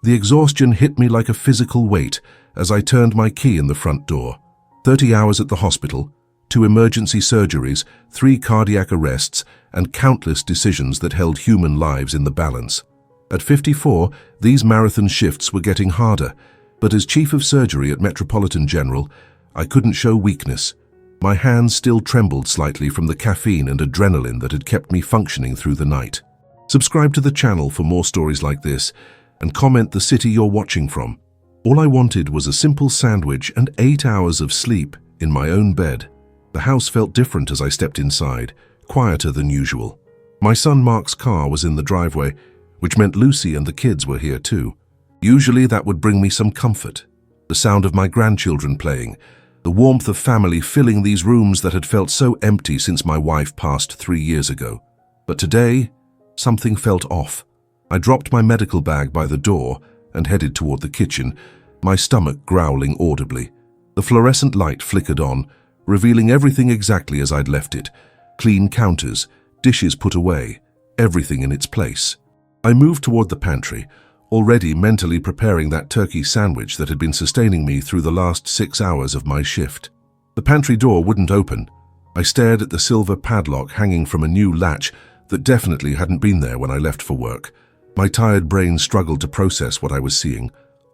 The exhaustion hit me like a physical weight as I turned my key in the front door. 30 hours at the hospital, 2 emergency surgeries, 3 cardiac arrests, and countless decisions that held human lives in the balance. At 54, these marathon shifts were getting harder, but as chief of surgery at Metropolitan General, I couldn't show weakness. My hands still trembled slightly from the caffeine and adrenaline that had kept me functioning through the night. Subscribe to the channel for more stories like this, and comment the city you're watching from. All I wanted was a simple sandwich and 8 hours of sleep in my own bed. The house felt different as I stepped inside, quieter than usual. My son Mark's car was in the driveway, which meant Lucy and the kids were here too. Usually that would bring me some comfort. The sound of my grandchildren playing, the warmth of family filling these rooms that had felt so empty since my wife passed 3 years ago. But today, something felt off. I dropped my medical bag by the door and headed toward the kitchen, my stomach growling audibly. The fluorescent light flickered on, revealing everything exactly as I'd left it. Clean counters, dishes put away, everything in its place. I moved toward the pantry, already mentally preparing that turkey sandwich that had been sustaining me through the last 6 hours of my shift. The pantry door wouldn't open. I stared at the silver padlock hanging from a new latch that definitely hadn't been there when I left for work. My tired brain struggled to process what I was seeing.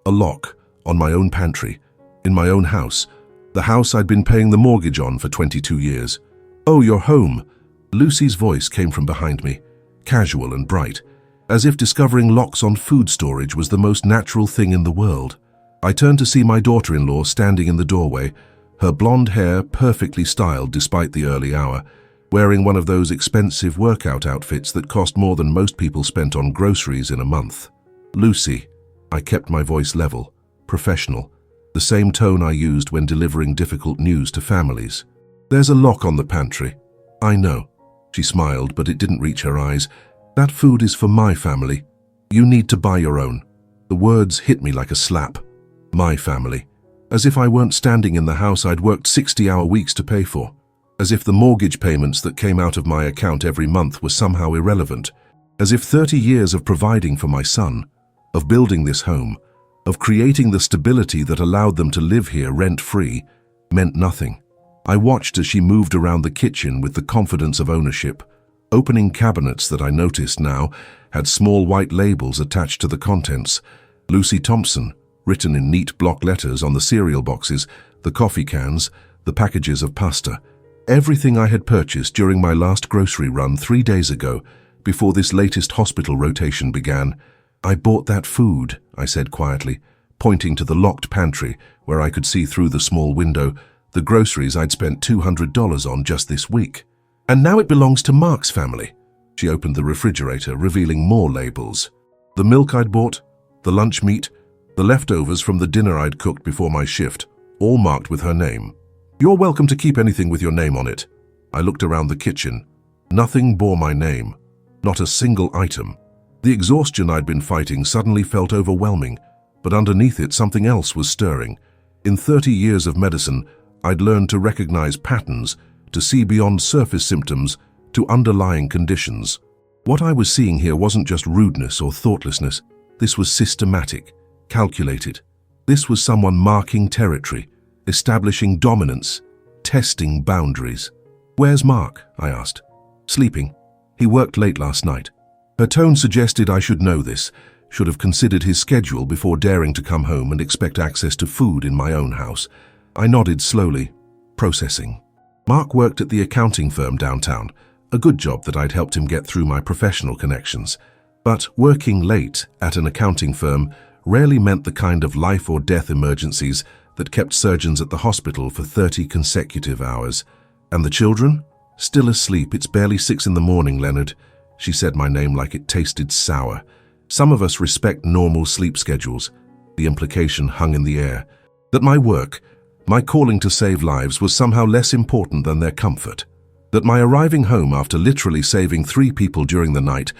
A lock on my own pantry, in my own house, the house I'd been paying the mortgage on for 22 years. "Oh, you're home." Lucy's voice came from behind me, casual and bright, as if discovering locks on food storage was the most natural thing in the world. I turned to see my daughter-in-law standing in the doorway, her blonde hair perfectly styled despite the early hour, wearing one of those expensive workout outfits that cost more than most people spent on groceries in a month. "Lucy," I kept my voice level, professional, the same tone I used when delivering difficult news to families. "There's a lock on the pantry." "I know." She smiled, but it didn't reach her eyes. "That food is for my family. You need to buy your own." The words hit me like a slap. My family. As if I weren't standing in the house I'd worked 60-hour weeks to pay for. As if the mortgage payments that came out of my account every month were somehow irrelevant. As if 30 years of providing for my son, of building this home, of creating the stability that allowed them to live here rent-free, meant nothing. I watched as she moved around the kitchen with the confidence of ownership, opening cabinets that I noticed now had small white labels attached to the contents. Lucy Thompson, written in neat block letters on the cereal boxes, the coffee cans, the packages of pasta. Everything I had purchased during my last grocery run 3 days ago, before this latest hospital rotation began. "I bought that food," I said quietly, pointing to the locked pantry where I could see through the small window the groceries I'd spent $200 on just this week. "And now it belongs to Mark's family." She opened the refrigerator, revealing more labels. The milk I'd bought, the lunch meat, the leftovers from the dinner I'd cooked before my shift, all marked with her name. "You're welcome to keep anything with your name on it." I looked around the kitchen. Nothing bore my name, not a single item. The exhaustion I'd been fighting suddenly felt overwhelming, but underneath it something else was stirring. In 30 years of medicine, I'd learned to recognize patterns, to see beyond surface symptoms to underlying conditions. What I was seeing here wasn't just rudeness or thoughtlessness. This was systematic, calculated. This was someone marking territory, establishing dominance, testing boundaries. "Where's Mark?" I asked. "Sleeping. He worked late last night." Her tone suggested I should know this, should have considered his schedule before daring to come home and expect access to food in my own house. I nodded slowly, processing. Mark worked at the accounting firm downtown, a good job that I'd helped him get through my professional connections. But working late at an accounting firm rarely meant the kind of life or death emergencies that kept surgeons at the hospital for 30 consecutive hours. "And the children?" "Still asleep. It's barely 6 in the morning, Leonard." She said my name like it tasted sour. Some of us respect normal sleep schedules. The implication hung in the air. That my work, my calling to save lives, was somehow less important than their comfort. That my arriving home after literally saving 3 people during the night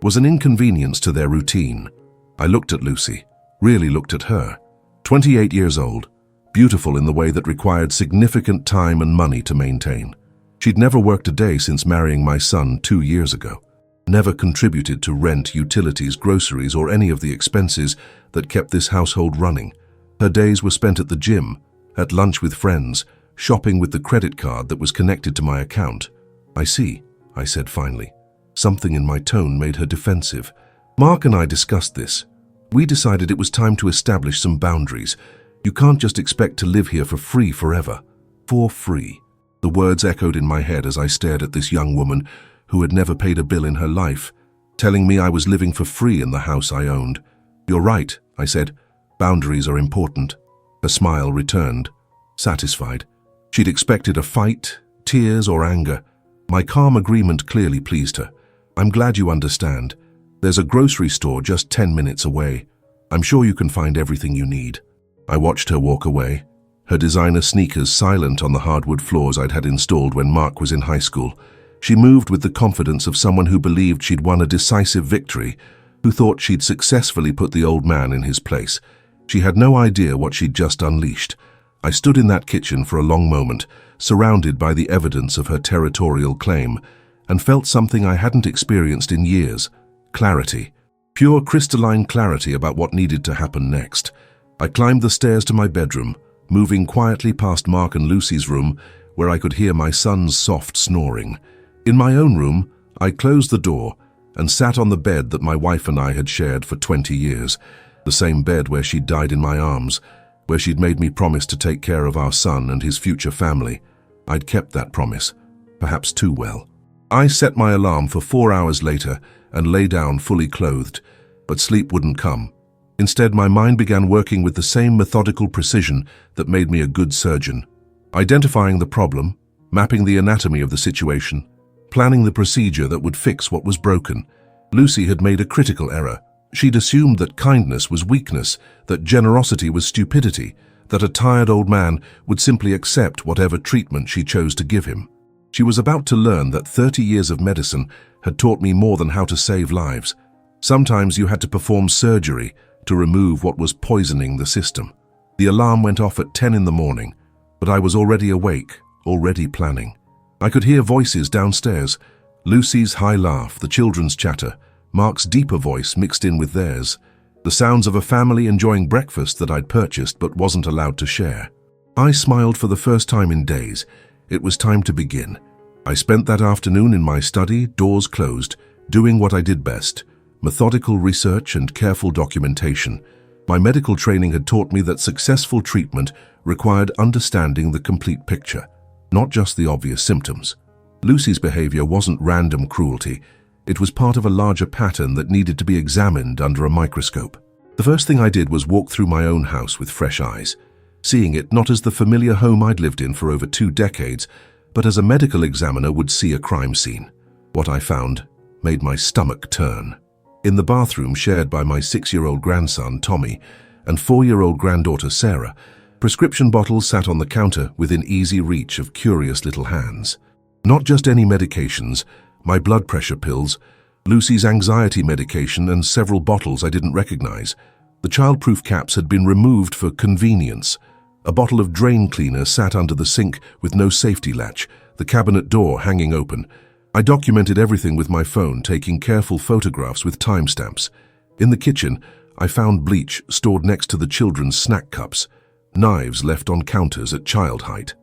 was an inconvenience to their routine. I looked at Lucy, really looked at her. 28 years old, beautiful in the way that required significant time and money to maintain. She'd never worked a day since marrying my son 2 years ago. never contributed to rent, utilities, groceries, or any of the expenses that kept this household running. Her days were spent at the gym, at lunch with friends, shopping with the credit card that was connected to my account. "I see," I said finally. Something in my tone made her defensive. Mark and I discussed this. We decided it was time to establish some boundaries. You can't just expect to live here for free forever. For free. The words echoed in my head as I stared at this young woman who had never paid a bill in her life, telling me I was living for free in the house I owned. "You're right," I said. "Boundaries are important." Her smile returned, satisfied. She'd expected a fight, tears, or anger. My calm agreement clearly pleased her. "I'm glad you understand. There's a grocery store just 10 minutes away. I'm sure you can find everything you need." I watched her walk away, her designer sneakers silent on the hardwood floors I'd had installed when Mark was in high school. She moved with the confidence of someone who believed she'd won a decisive victory, who thought she'd successfully put the old man in his place. She had no idea what she'd just unleashed. I stood in that kitchen for a long moment, surrounded by the evidence of her territorial claim, and felt something I hadn't experienced in years. Clarity. Pure crystalline clarity about what needed to happen next. I climbed the stairs to my bedroom, moving quietly past Mark and Lucy's room, where I could hear my son's soft snoring. In my own room, I closed the door and sat on the bed that my wife and I had shared for 20 years, the same bed where she'd died in my arms, where she'd made me promise to take care of our son and his future family. I'd kept that promise, perhaps too well. I set my alarm for 4 hours later and lay down fully clothed, but sleep wouldn't come. Instead, my mind began working with the same methodical precision that made me a good surgeon. Identifying the problem, mapping the anatomy of the situation, planning the procedure that would fix what was broken. Lucy had made a critical error. She'd assumed that kindness was weakness, that generosity was stupidity, that a tired old man would simply accept whatever treatment she chose to give him. She was about to learn that 30 years of medicine had taught me more than how to save lives. Sometimes you had to perform surgery to remove what was poisoning the system. The alarm went off at 10 in the morning, but I was already awake, already planning. I could hear voices downstairs, Lucy's high laugh, the children's chatter, Mark's deeper voice mixed in with theirs, the sounds of a family enjoying breakfast that I'd purchased but wasn't allowed to share. I smiled for the first time in days. It was time to begin. I spent that afternoon in my study, doors closed, doing what I did best, methodical research and careful documentation. My medical training had taught me that successful treatment required understanding the complete picture, not just the obvious symptoms. Lucy's behavior wasn't random cruelty. It was part of a larger pattern that needed to be examined under a microscope. The first thing I did was walk through my own house with fresh eyes, seeing it not as the familiar home I'd lived in for over 2 decades, but as a medical examiner would see a crime scene. What I found made my stomach turn. In the bathroom shared by my 6-year-old grandson, Tommy, and 4-year-old granddaughter, Sarah, prescription bottles sat on the counter within easy reach of curious little hands. Not just any medications, my blood pressure pills, Lucy's anxiety medication, and several bottles I didn't recognize. The childproof caps had been removed for convenience. A bottle of drain cleaner sat under the sink with no safety latch, the cabinet door hanging open. I documented everything with my phone, taking careful photographs with timestamps. In the kitchen, I found bleach stored next to the children's snack cups, knives left on counters at child height.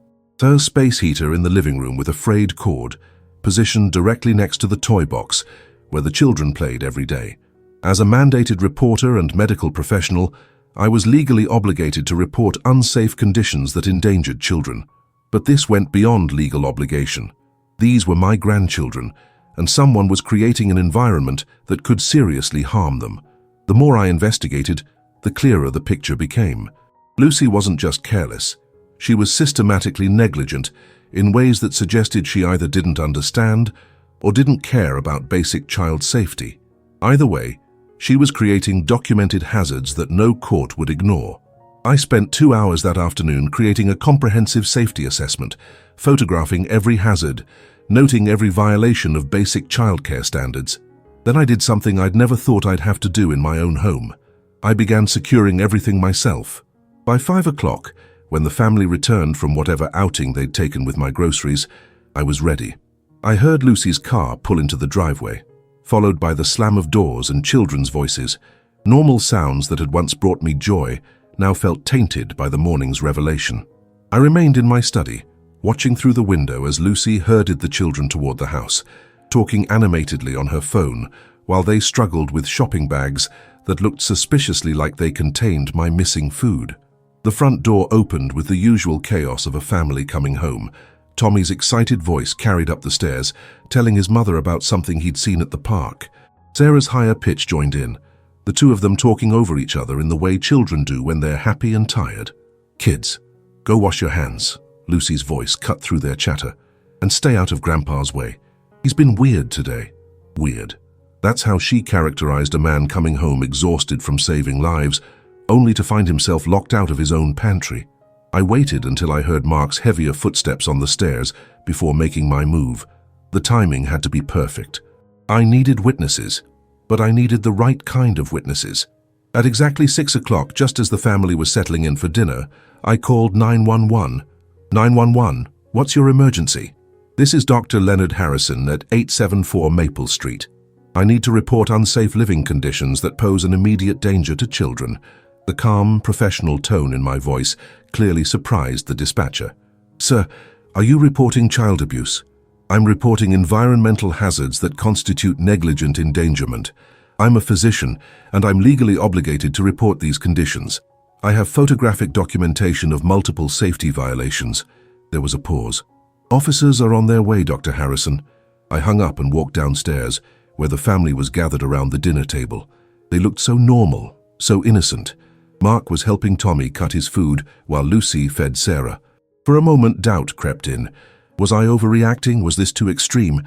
A space heater in the living room with a frayed cord, positioned directly next to the toy box, where the children played every day. As a mandated reporter and medical professional, I was legally obligated to report unsafe conditions that endangered children. But this went beyond legal obligation. These were my grandchildren, and someone was creating an environment that could seriously harm them. The more I investigated, the clearer the picture became. Lucy wasn't just careless. She was systematically negligent in ways that suggested she either didn't understand or didn't care about basic child safety. Either way, she was creating documented hazards that no court would ignore. I spent 2 hours that afternoon creating a comprehensive safety assessment, photographing every hazard, noting every violation of basic childcare standards. Then I did something I'd never thought I'd have to do in my own home. I began securing everything myself. By 5 o'clock, when the family returned from whatever outing they'd taken with my groceries, I was ready. I heard Lucy's car pull into the driveway. followed by the slam of doors and children's voices. Normal sounds that had once brought me joy now felt tainted by the morning's revelation. I remained in my study, watching through the window as Lucy herded the children toward the house, talking animatedly on her phone while they struggled with shopping bags that looked suspiciously like they contained my missing food. The front door opened with the usual chaos of a family coming home. Tommy's excited voice carried up the stairs, telling his mother about something he'd seen at the park. Sarah's higher pitch joined in, the two of them talking over each other in the way children do when they're happy and tired. "Kids, go wash your hands," Lucy's voice cut through their chatter, "and stay out of Grandpa's way. He's been weird today." Weird. That's how she characterized a man coming home exhausted from saving lives, only to find himself locked out of his own pantry. I waited until I heard Mark's heavier footsteps on the stairs before making my move. The timing had to be perfect. I needed witnesses, but I needed the right kind of witnesses. At exactly 6 o'clock, just as the family was settling in for dinner, I called 911. 911, what's your emergency? This is Dr. Leonard Harrison at 874 Maple Street. I need to report unsafe living conditions that pose an immediate danger to children. The calm, professional tone in my voice clearly surprised the dispatcher. "Sir, are you reporting child abuse?" "I'm reporting environmental hazards that constitute negligent endangerment. I'm a physician, and I'm legally obligated to report these conditions. I have photographic documentation of multiple safety violations." There was a pause. "Officers are on their way, Dr. Harrison." I hung up and walked downstairs, where the family was gathered around the dinner table. They looked so normal, so innocent. Mark was helping Tommy cut his food while Lucy fed Sarah. For a moment, doubt crept in. Was I overreacting? Was this too extreme?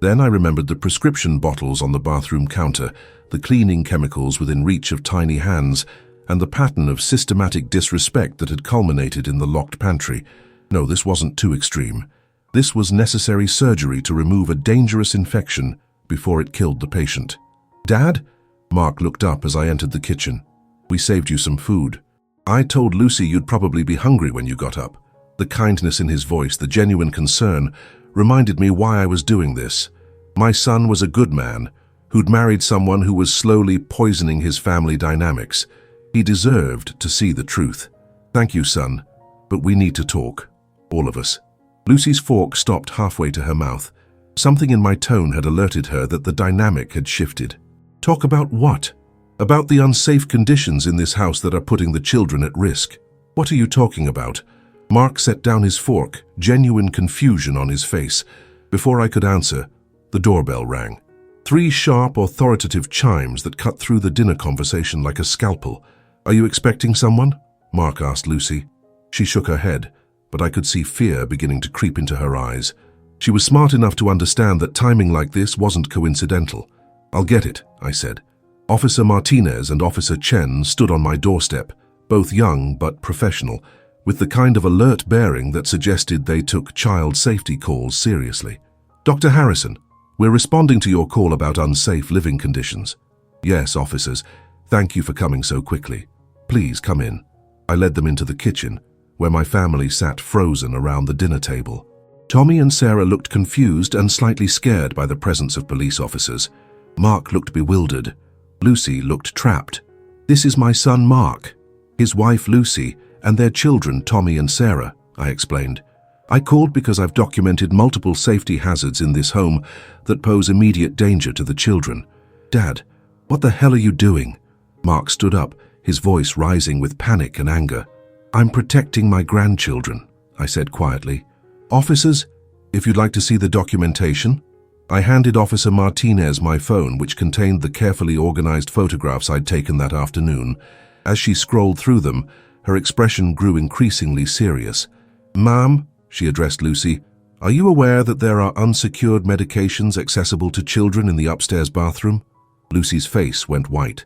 Then I remembered the prescription bottles on the bathroom counter, the cleaning chemicals within reach of tiny hands, and the pattern of systematic disrespect that had culminated in the locked pantry. No, this wasn't too extreme. This was necessary surgery to remove a dangerous infection before it killed the patient. "Dad?" Mark looked up as I entered the kitchen. "We saved you some food." "I told Lucy you'd probably be hungry when you got up." The kindness in his voice, the genuine concern, reminded me why I was doing this. My son was a good man, who'd married someone who was slowly poisoning his family dynamics. He deserved to see the truth. "Thank you, son, but we need to talk. All of us." Lucy's fork stopped halfway to her mouth. Something in my tone had alerted her that the dynamic had shifted. "Talk about what?" "About the unsafe conditions in this house that are putting the children at risk." "What are you talking about?" Mark set down his fork, genuine confusion on his face. Before I could answer, the doorbell rang. 3 sharp, authoritative chimes that cut through the dinner conversation like a scalpel. "Are you expecting someone?" Mark asked Lucy. She shook her head, but I could see fear beginning to creep into her eyes. She was smart enough to understand that timing like this wasn't coincidental. "I'll get it," I said. Officer Martinez and Officer Chen stood on my doorstep, both young but professional, with the kind of alert bearing that suggested they took child safety calls seriously. "Dr. Harrison, we're responding to your call about unsafe living conditions." "Yes, officers. Thank you for coming so quickly. Please come in." I led them into the kitchen, where my family sat frozen around the dinner table. Tommy and Sarah looked confused and slightly scared by the presence of police officers. Mark looked bewildered. Lucy looked trapped. "This is my son Mark, his wife Lucy, and their children Tommy and Sarah," I explained. "I called because I've documented multiple safety hazards in this home that pose immediate danger to the children." "Dad, what the hell are you doing?" Mark stood up, his voice rising with panic and anger. "I'm protecting my grandchildren," I said quietly. "Officers, if you'd like to see the documentation." I handed Officer Martinez my phone, which contained the carefully organized photographs I'd taken that afternoon. As she scrolled through them, her expression grew increasingly serious. "Ma'am," she addressed Lucy, "are you aware that there are unsecured medications accessible to children in the upstairs bathroom?" Lucy's face went white.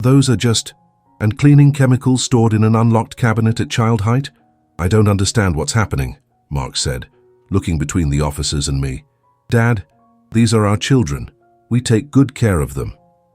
Those are just... and cleaning chemicals stored in an unlocked cabinet at child height?" "I don't understand what's happening," Mark said, looking between the officers and me. "Dad, these are our children. We take good care of them."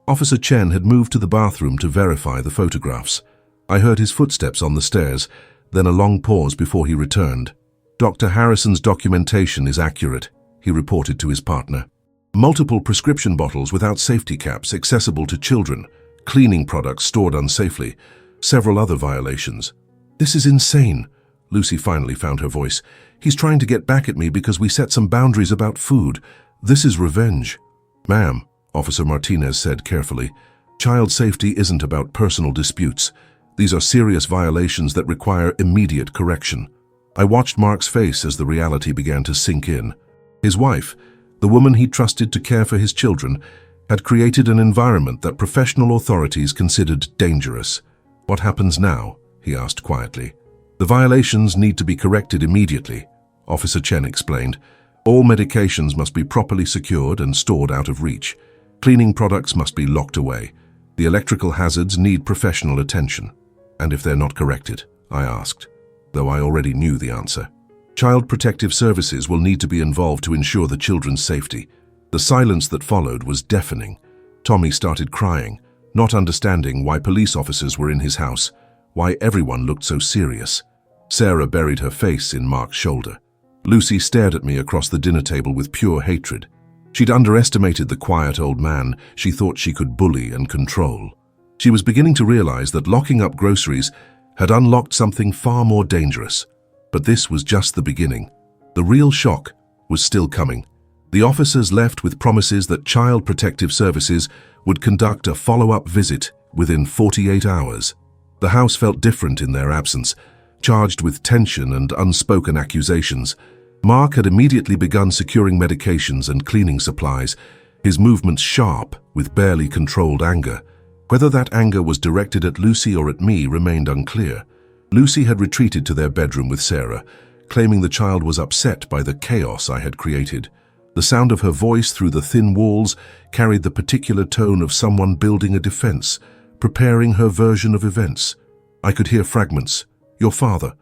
Officer Chen had moved to the bathroom to verify the photographs. I heard his footsteps on the stairs, then a long pause before he returned. "Dr. Harrison's documentation is accurate," he reported to his partner. Multiple prescription bottles without safety caps accessible to children, cleaning products stored unsafely, several other violations. This is insane. Lucy finally found her voice. He's trying to get back at me because we set some boundaries about food. This is revenge. Ma'am, Officer Martinez said carefully, child safety isn't about personal disputes. These are serious violations that require immediate correction. I watched Mark's face as the reality began to sink in. His wife, the woman he trusted to care for his children, had created an environment that professional authorities considered dangerous. What happens now? He asked quietly. The violations need to be corrected immediately, Officer Chen explained. All medications must be properly secured and stored out of reach. Cleaning products must be locked away. The electrical hazards need professional attention. And if they're not corrected? I asked, though I already knew the answer. Child Protective Services will need to be involved to ensure the children's safety. The silence that followed was deafening. Tommy started crying, not understanding why police officers were in his house, why everyone looked so serious. Sarah buried her face in Mark's shoulder. Lucy stared at me across the dinner table with pure hatred. She'd underestimated the quiet old man she thought she could bully and control. She was beginning to realize that locking up groceries had unlocked something far more dangerous. But this was just the beginning. The real shock was still coming. The officers left with promises that Child Protective Services would conduct a follow-up visit within 48 hours. The house felt different in their absence, charged with tension and unspoken accusations. Mark had immediately begun securing medications and cleaning supplies, his movements sharp with barely controlled anger. Whether that anger was directed at Lucy or at me remained unclear. Lucy had retreated to their bedroom with Sarah, claiming the child was upset by the chaos I had created. The sound of her voice through the thin walls carried the particular tone of someone building a defense, preparing her version of events. I could hear fragments. Your father,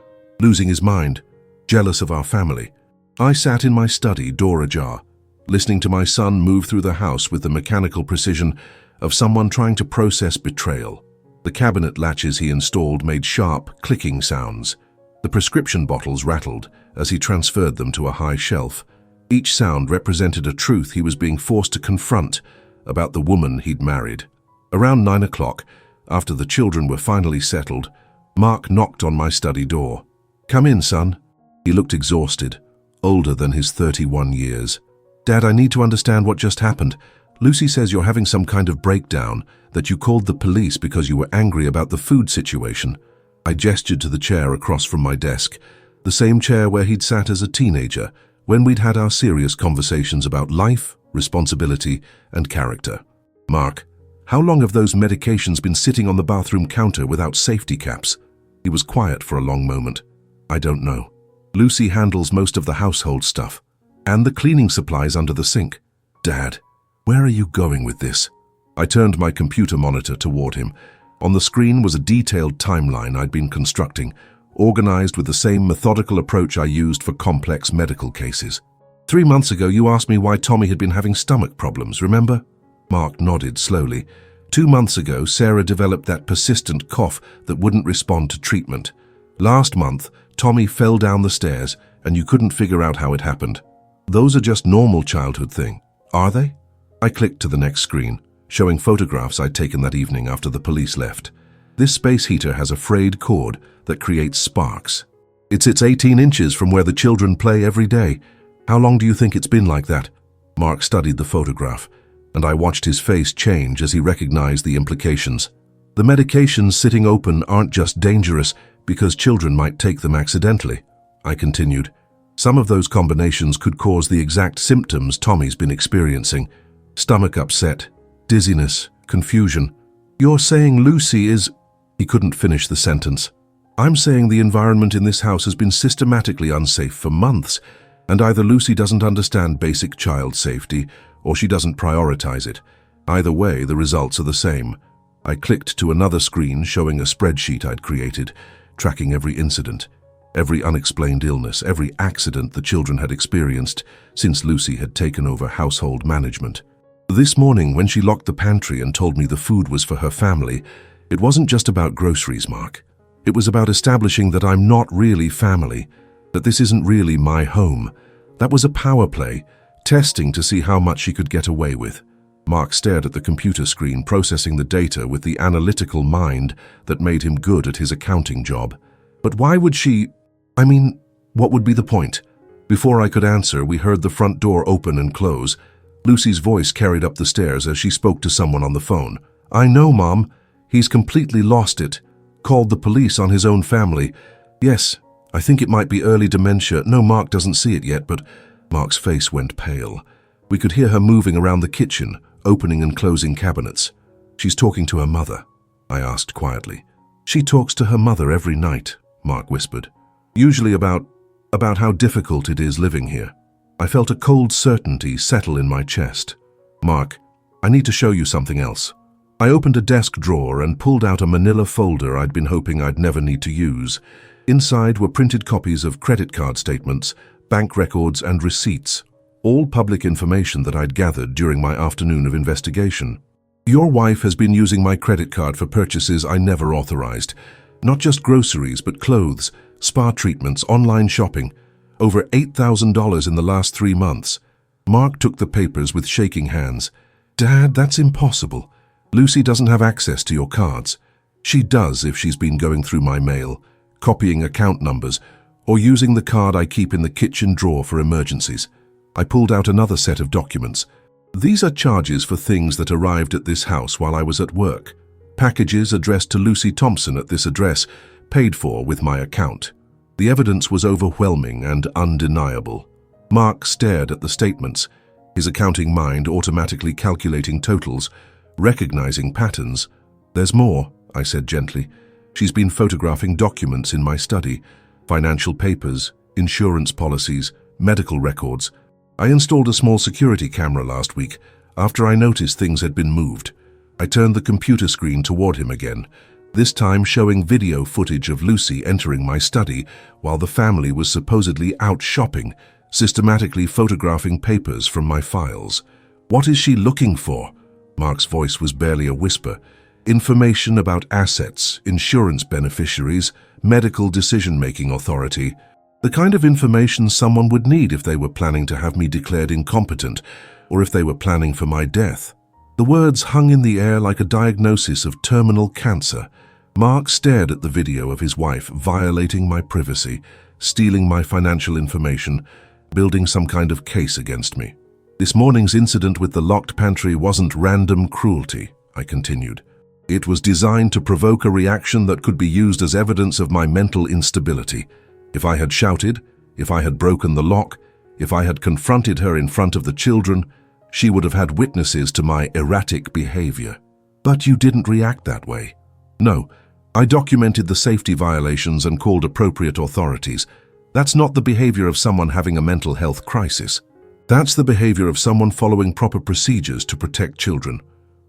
losing his mind, jealous of our family. I sat in my study, door ajar, listening to my son move through the house with the mechanical precision of someone trying to process betrayal. The cabinet latches he installed made sharp, clicking sounds. The prescription bottles rattled as he transferred them to a high shelf. Each sound represented a truth he was being forced to confront about the woman he'd married. Around 9 o'clock, after the children were finally settled, Mark knocked on my study door. "Come in, son." He looked exhausted, older than his 31 years. "Dad, I need to understand what just happened. Lucy says you're having some kind of breakdown, that you called the police because you were angry about the food situation." I gestured to the chair across from my desk, the same chair where he'd sat as a teenager, when we'd had our serious conversations about life, responsibility, and character. "Mark, how long have those medications been sitting on the bathroom counter without safety caps?" He was quiet for a long moment. "I don't know. Lucy handles most of the household stuff, and the cleaning supplies under the sink." "Dad, where are you going with this?" I turned my computer monitor toward him. On the screen was a detailed timeline I'd been constructing, organized with the same methodical approach I used for complex medical cases. 3 months ago, you asked me why Tommy had been having stomach problems, remember?" Mark nodded slowly. 2 months ago, Sarah developed that persistent cough that wouldn't respond to treatment. Last month, Tommy fell down the stairs, and you couldn't figure out how it happened. Those are just normal childhood thing, are they? I clicked to the next screen, showing photographs I'd taken that evening after the police left. This space heater has a frayed cord that creates sparks. It sits 18 inches from where the children play every day. How long do you think it's been like that? Mark studied the photograph, and I watched his face change as he recognized the implications. The medications sitting open aren't just dangerous because children might take them accidentally, I continued. Some of those combinations could cause the exact symptoms Tommy's been experiencing. Stomach upset, dizziness, confusion. "You're saying Lucy is—" He couldn't finish the sentence. "I'm saying the environment in this house has been systematically unsafe for months, and either Lucy doesn't understand basic child safety or she doesn't prioritize it. Either way, the results are the same." I clicked to another screen showing a spreadsheet I'd created, tracking every incident, every unexplained illness, every accident the children had experienced since Lucy had taken over household management. This morning, when she locked the pantry and told me the food was for her family, it wasn't just about groceries, Mark. It was about establishing that I'm not really family, that this isn't really my home. That was a power play, testing to see how much she could get away with. Mark stared at the computer screen, processing the data with the analytical mind that made him good at his accounting job. But why would she... what would be the point? Before I could answer, we heard the front door open and close. Lucy's voice carried up the stairs as she spoke to someone on the phone. "I know, Mom. He's completely lost it. Called the police on his own family. Yes, I think it might be early dementia. No, Mark doesn't see it yet, but..." Mark's face went pale. We could hear her moving around the kitchen, opening and closing cabinets. "She's talking to her mother," I asked quietly. "She talks to her mother every night," Mark whispered. "Usually about how difficult it is living here." I felt a cold certainty settle in my chest. "Mark, I need to show you something else." I opened a desk drawer and pulled out a manila folder I'd been hoping I'd never need to use. Inside were printed copies of credit card statements, bank records and receipts, all public information that I'd gathered during my afternoon of investigation. "Your wife has been using my credit card for purchases I never authorized. Not just groceries, but clothes, spa treatments, online shopping. Over $8,000 in the last 3 months. Mark took the papers with shaking hands. "Dad, that's impossible. Lucy doesn't have access to your cards. She does if she's been going through my mail, copying account numbers, or using the card I keep in the kitchen drawer for emergencies." I pulled out another set of documents. "These are charges for things that arrived at this house while I was at work. Packages addressed to Lucy Thompson at this address, paid for with my account." The evidence was overwhelming and undeniable. Mark stared at the statements, his accounting mind automatically calculating totals, recognizing patterns. "There's more," I said gently. "She's been photographing documents in my study, financial papers, insurance policies, medical records. I installed a small security camera last week after I noticed things had been moved." I turned the computer screen toward him again, this time showing video footage of Lucy entering my study while the family was supposedly out shopping, systematically photographing papers from my files. "What is she looking for?" Mark's voice was barely a whisper. "Information about assets, insurance beneficiaries, medical decision-making authority. The kind of information someone would need if they were planning to have me declared incompetent, or if they were planning for my death." The words hung in the air like a diagnosis of terminal cancer. Mark stared at the video of his wife violating my privacy, stealing my financial information, building some kind of case against me. "This morning's incident with the locked pantry wasn't random cruelty," I continued. "It was designed to provoke a reaction that could be used as evidence of my mental instability. If I had shouted, if I had broken the lock, if I had confronted her in front of the children, she would have had witnesses to my erratic behavior." "But you didn't react that way." "No, I documented the safety violations and called appropriate authorities. That's not the behavior of someone having a mental health crisis. That's the behavior of someone following proper procedures to protect children."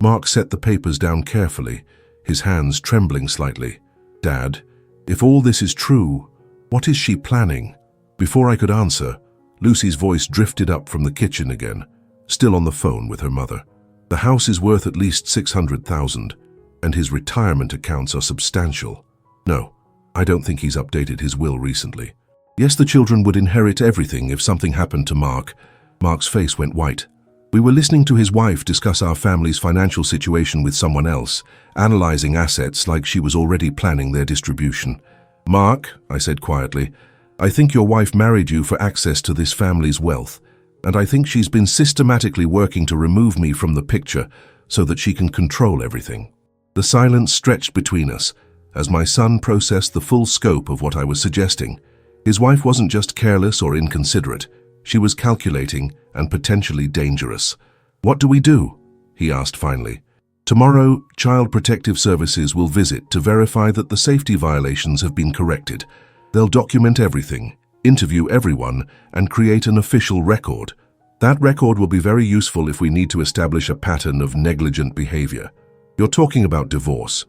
Mark set the papers down carefully, his hands trembling slightly. "Dad, if all this is true, what is she planning?" Before I could answer, Lucy's voice drifted up from the kitchen again, still on the phone with her mother. "The house is worth at least $600,000, and his retirement accounts are substantial. No, I don't think he's updated his will recently. Yes, the children would inherit everything if something happened to Mark." Mark's face went white. "We were listening to his wife discuss our family's financial situation with someone else, analyzing assets like she was already planning their distribution." "Mark," I said quietly, "I think your wife married you for access to this family's wealth, and I think she's been systematically working to remove me from the picture so that she can control everything." The silence stretched between us as my son processed the full scope of what I was suggesting. His wife wasn't just careless or inconsiderate. She was calculating and potentially dangerous. "What do we do?" he asked finally. "Tomorrow, Child Protective Services will visit to verify that the safety violations have been corrected. They'll document everything, interview everyone, and create an official record. That record will be very useful if we need to establish a pattern of negligent behavior. You're talking about divorce.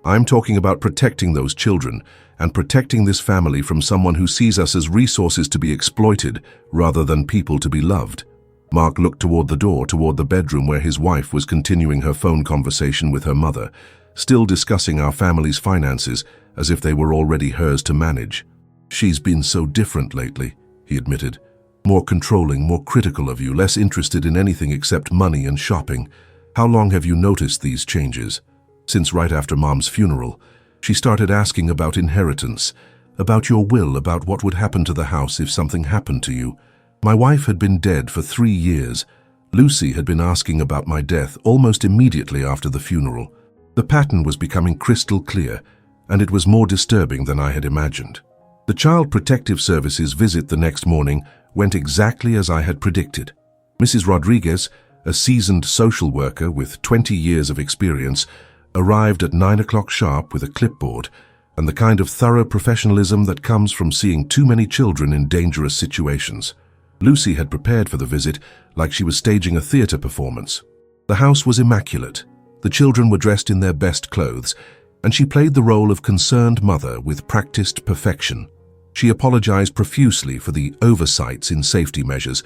I'm talking about protecting those children and protecting this family from someone who sees us as resources to be exploited rather than people to be loved." Mark looked toward the door, toward the bedroom where his wife was continuing her phone conversation with her mother, still discussing our family's finances as if they were already hers to manage. "She's been so different lately," he admitted. More controlling, more critical of you, less interested in anything except money and shopping. How long have you noticed these changes? Since right after Mom's funeral, she started asking about inheritance, about your will, about what would happen to the house if something happened to you. My wife had been dead for 3 years. Lucy had been asking about my death almost immediately after the funeral. The pattern was becoming crystal clear, and it was more disturbing than I had imagined. The Child Protective Service's visit the next morning went exactly as I had predicted. Mrs. Rodriguez, a seasoned social worker with 20 years of experience, arrived at 9 o'clock sharp with a clipboard and the kind of thorough professionalism that comes from seeing too many children in dangerous situations. Lucy had prepared for the visit like she was staging a theater performance. The house was immaculate. The children were dressed in their best clothes, and she played the role of concerned mother with practiced perfection. She apologized profusely for the oversights in safety measures,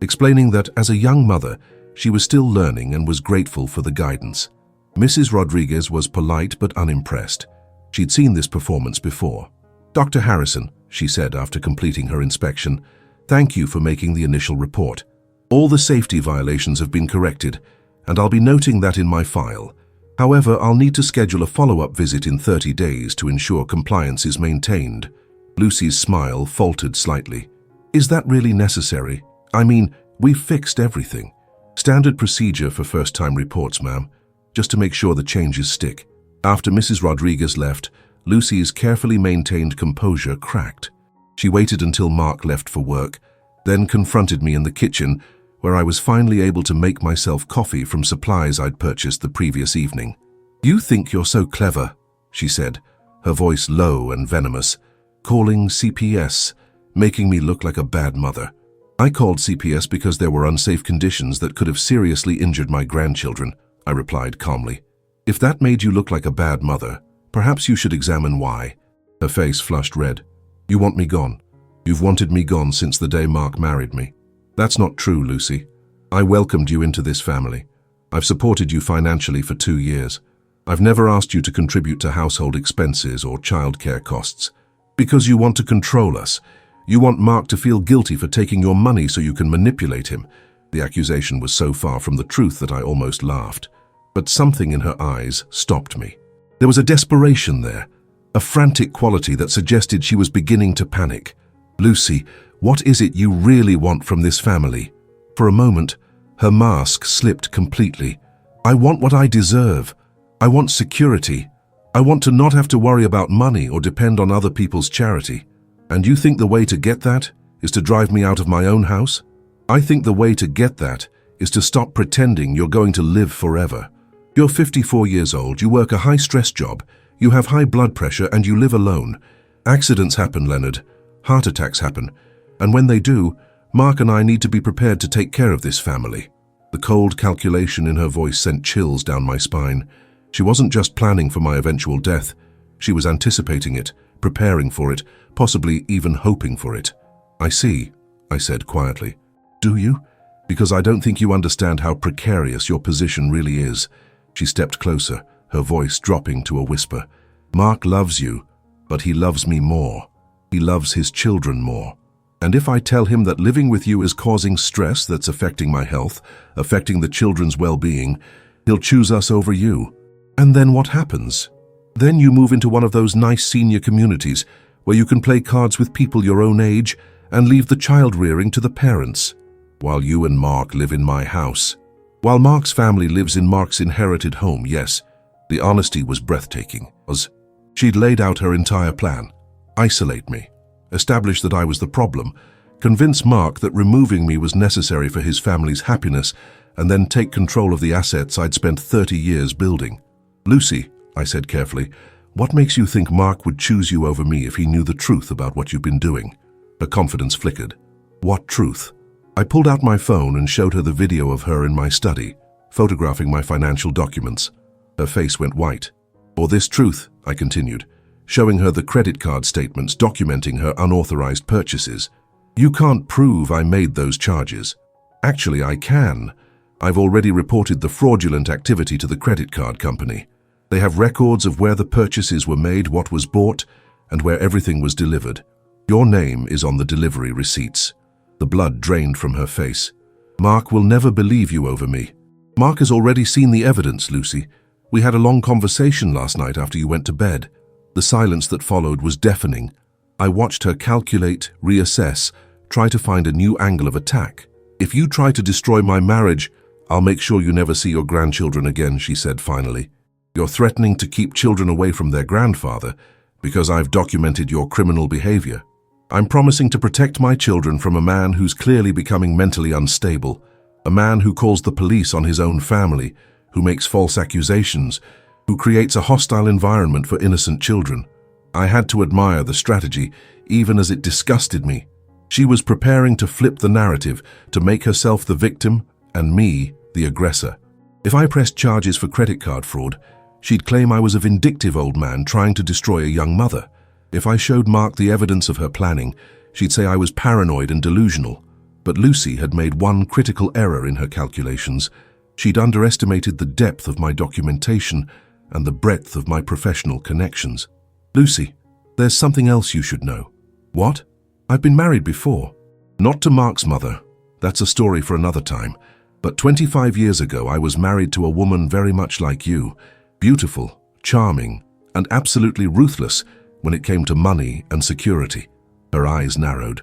explaining that as a young mother, she was still learning and was grateful for the guidance. Mrs. Rodriguez was polite but unimpressed. She'd seen this performance before. "Dr. Harrison," she said after completing her inspection, "thank you for making the initial report. All the safety violations have been corrected, and I'll be noting that in my file. However, I'll need to schedule a follow-up visit in 30 days to ensure compliance is maintained." Lucy's smile faltered slightly. "Is that really necessary? I mean, we've fixed everything. Standard procedure for first-time reports, ma'am, just to make sure the changes stick." After Mrs. Rodriguez left, Lucy's carefully maintained composure cracked. She waited until Mark left for work, then confronted me in the kitchen, where I was finally able to make myself coffee from supplies I'd purchased the previous evening. "You think you're so clever," she said, her voice low and venomous, "calling CPS, making me look like a bad mother." "I called CPS because there were unsafe conditions that could have seriously injured my grandchildren," I replied calmly. "If that made you look like a bad mother, perhaps you should examine why." Her face flushed red. "You want me gone. You've wanted me gone since the day Mark married me." "That's not true, Lucy. I welcomed you into this family. I've supported you financially for 2 years. I've never asked you to contribute to household expenses or childcare costs. Because you want to control us. You want Mark to feel guilty for taking your money so you can manipulate him." The accusation was so far from the truth that I almost laughed. But something in her eyes stopped me. There was a desperation there, a frantic quality that suggested she was beginning to panic. "Lucy, what is it you really want from this family?" For a moment, her mask slipped completely. "I want what I deserve. I want security. I want to not have to worry about money or depend on other people's charity. And you think the way to get that is to drive me out of my own house? I think the way to get that is to stop pretending you're going to live forever. You're 54 years old, you work a high-stress job, you have high blood pressure, and you live alone. Accidents happen, Leonard. Heart attacks happen. And when they do, Mark and I need to be prepared to take care of this family." The cold calculation in her voice sent chills down my spine. She wasn't just planning for my eventual death. She was anticipating it, preparing for it, possibly even hoping for it. "I see," I said quietly. "Do you? Because I don't think you understand how precarious your position really is." She stepped closer, her voice dropping to a whisper. "Mark loves you, but he loves me more. He loves his children more. And if I tell him that living with you is causing stress that's affecting my health, affecting the children's well-being, he'll choose us over you. And then what happens? Then you move into one of those nice senior communities where you can play cards with people your own age and leave the child rearing to the parents, while you and Mark live in my house. While Mark's family lives in Mark's inherited home, yes." The honesty was breathtaking. She'd laid out her entire plan. Isolate me, establish that I was the problem, convince Mark that removing me was necessary for his family's happiness, and then take control of the assets I'd spent 30 years building. "Lucy," I said carefully, "what makes you think Mark would choose you over me if he knew the truth about what you've been doing?" Her confidence flickered. "What truth?" I pulled out my phone and showed her the video of her in my study, photographing my financial documents. Her face went white. "Or this truth," I continued, showing her the credit card statements documenting her unauthorized purchases. "You can't prove I made those charges." "Actually, I can. I've already reported the fraudulent activity to the credit card company. They have records of where the purchases were made, what was bought, and where everything was delivered. Your name is on the delivery receipts." The blood drained from her face. "Mark will never believe you over me." "Mark has already seen the evidence, Lucy. We had a long conversation last night after you went to bed." The silence that followed was deafening. I watched her calculate, reassess, try to find a new angle of attack. "If you try to destroy my marriage, I'll make sure you never see your grandchildren again," she said finally. "You're threatening to keep children away from their grandfather because I've documented your criminal behavior. I'm promising to protect my children from a man who's clearly becoming mentally unstable, a man who calls the police on his own family, who makes false accusations, who creates a hostile environment for innocent children." I had to admire the strategy, even as it disgusted me. She was preparing to flip the narrative, to make herself the victim and me the aggressor. If I pressed charges for credit card fraud, she'd claim I was a vindictive old man trying to destroy a young mother. If I showed Mark the evidence of her planning, she'd say I was paranoid and delusional. But Lucy had made one critical error in her calculations. She'd underestimated the depth of my documentation and the breadth of my professional connections. "Lucy, there's something else you should know." "What?" "I've been married before. Not to Mark's mother. That's a story for another time. But 25 years ago, I was married to a woman very much like you. Beautiful, charming, and absolutely ruthless when it came to money and security." Her eyes narrowed.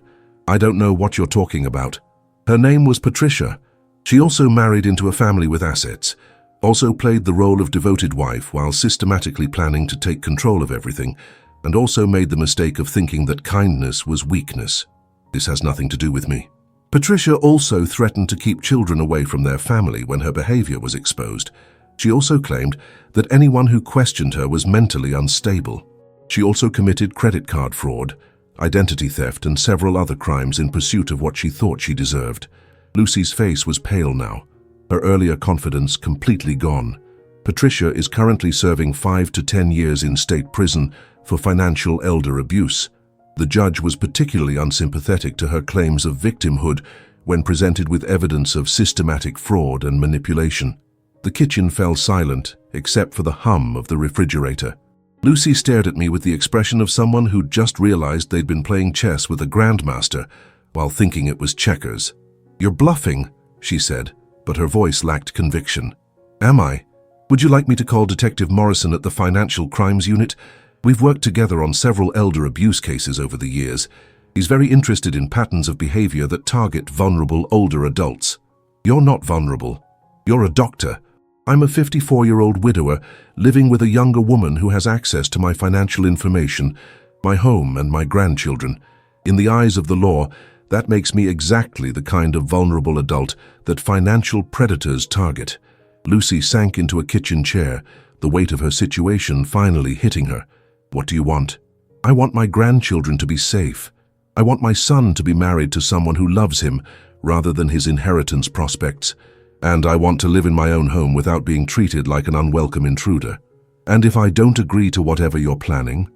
"I don't know what you're talking about." "Her name was Patricia. She also married into a family with assets, also played the role of devoted wife while systematically planning to take control of everything, and also made the mistake of thinking that kindness was weakness. This has nothing to do with me." "Patricia also threatened to keep children away from their family when her behavior was exposed. She also claimed that anyone who questioned her was mentally unstable. She also committed credit card fraud, identity theft, and several other crimes in pursuit of what she thought she deserved." Lucy's face was pale now, her earlier confidence completely gone. "Patricia is currently serving 5 to 10 years in state prison for financial elder abuse." The judge was particularly unsympathetic to her claims of victimhood when presented with evidence of systematic fraud and manipulation. The kitchen fell silent, except for the hum of the refrigerator. Lucy stared at me with the expression of someone who'd just realized they'd been playing chess with a grandmaster while thinking it was checkers. "You're bluffing," she said, but her voice lacked conviction. "Am I? Would you like me to call Detective Morrison at the Financial Crimes Unit? We've worked together on several elder abuse cases over the years. He's very interested in patterns of behavior that target vulnerable older adults." "You're not vulnerable. You're a doctor. I'm a 54-year-old widower living with a younger woman who has access to my financial information, my home, and my grandchildren. In the eyes of the law, that makes me exactly the kind of vulnerable adult that financial predators target." Lucy sank into a kitchen chair, the weight of her situation finally hitting her. "What do you want?" "I want my grandchildren to be safe. I want my son to be married to someone who loves him rather than his inheritance prospects. And I want to live in my own home without being treated like an unwelcome intruder. And if I don't agree to whatever you're planning,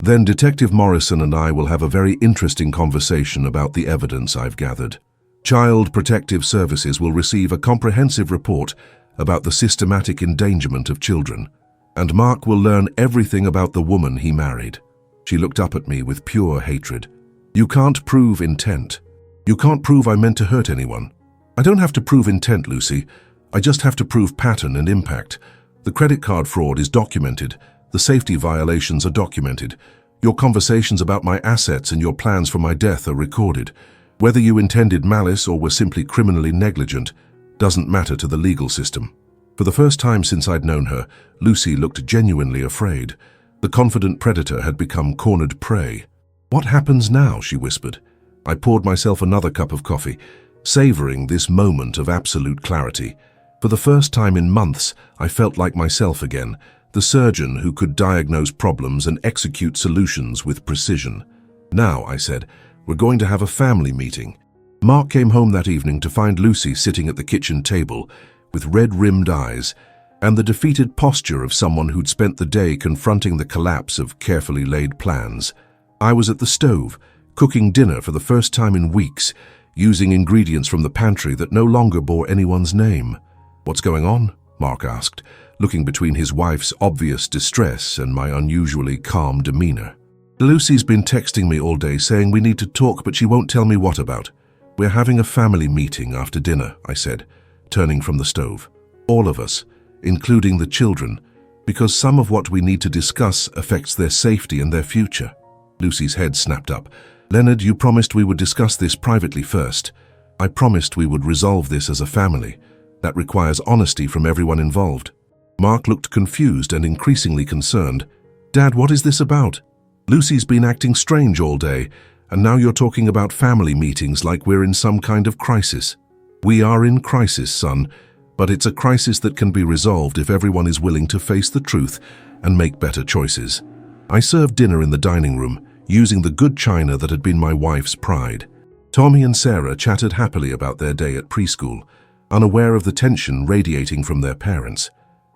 then Detective Morrison and I will have a very interesting conversation about the evidence I've gathered. Child Protective Services will receive a comprehensive report about the systematic endangerment of children, and Mark will learn everything about the woman he married." She looked up at me with pure hatred. "You can't prove intent. You can't prove I meant to hurt anyone." "I don't have to prove intent, Lucy. I just have to prove pattern and impact. The credit card fraud is documented. The safety violations are documented. Your conversations about my assets and your plans for my death are recorded. Whether you intended malice or were simply criminally negligent doesn't matter to the legal system." For the first time since I'd known her, Lucy looked genuinely afraid. The confident predator had become cornered prey. "What happens now?" she whispered. I poured myself another cup of coffee, savoring this moment of absolute clarity. For the first time in months, I felt like myself again, the surgeon who could diagnose problems and execute solutions with precision. "Now," I said, "we're going to have a family meeting." Mark came home that evening to find Lucy sitting at the kitchen table with red-rimmed eyes and the defeated posture of someone who'd spent the day confronting the collapse of carefully laid plans. I was at the stove, cooking dinner for the first time in weeks, using ingredients from the pantry that no longer bore anyone's name. "What's going on?" Mark asked, looking between his wife's obvious distress and my unusually calm demeanor. "Lucy's been texting me all day saying we need to talk, but she won't tell me what about." "We're having a family meeting after dinner," I said, turning from the stove. "All of us, including the children, because some of what we need to discuss affects their safety and their future." Lucy's head snapped up. "Leonard, you promised we would discuss this privately first. I promised we would resolve this as a family. That requires honesty from everyone involved." Mark looked confused and increasingly concerned. "Dad, what is this about? Lucy's been acting strange all day, and now you're talking about family meetings like we're in some kind of crisis." "We are in crisis, son, but it's a crisis that can be resolved if everyone is willing to face the truth and make better choices." I served dinner in the dining room, using the good china that had been my wife's pride. Tommy and Sarah chatted happily about their day at preschool, unaware of the tension radiating from their parents.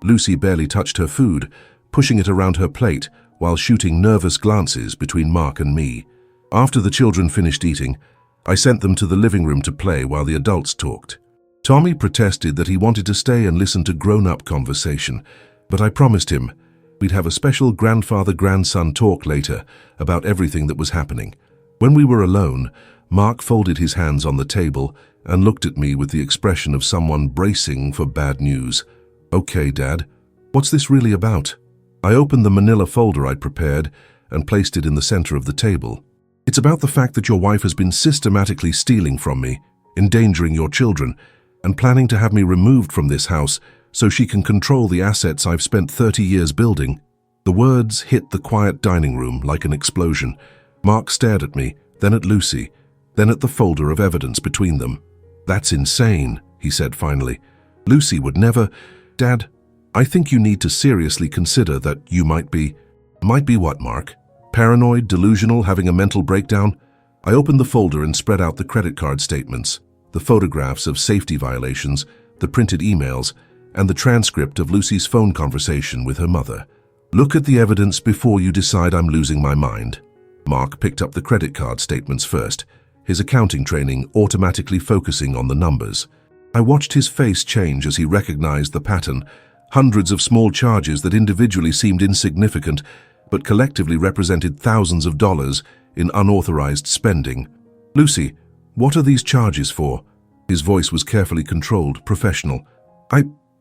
Lucy barely touched her food, pushing it around her plate while shooting nervous glances between Mark and me. After the children finished eating, I sent them to the living room to play while the adults talked. Tommy protested that he wanted to stay and listen to grown-up conversation, but I promised him we'd have a special grandfather-grandson talk later about everything that was happening. When we were alone, Mark folded his hands on the table and looked at me with the expression of someone bracing for bad news. "Okay, Dad, what's this really about?" I opened the manila folder I'd prepared and placed it in the center of the table. "It's about the fact that your wife has been systematically stealing from me, endangering your children, and planning to have me removed from this house so she can control the assets I've spent 30 years building." The words hit the quiet dining room like an explosion. Mark stared at me, then at Lucy, then at the folder of evidence between them. "That's insane," he said finally. "Lucy would never—" "Dad, I think you need to seriously consider that you might be—" "Might be what, Mark? Paranoid, delusional, having a mental breakdown?" I opened the folder and spread out the credit card statements, the photographs of safety violations, the printed emails, and the transcript of Lucy's phone conversation with her mother. "Look at the evidence before you decide I'm losing my mind." Mark picked up the credit card statements first, his accounting training automatically focusing on the numbers. I watched his face change as he recognized the pattern, hundreds of small charges that individually seemed insignificant, but collectively represented thousands of dollars in unauthorized spending. "Lucy, what are these charges for?" His voice was carefully controlled, professional.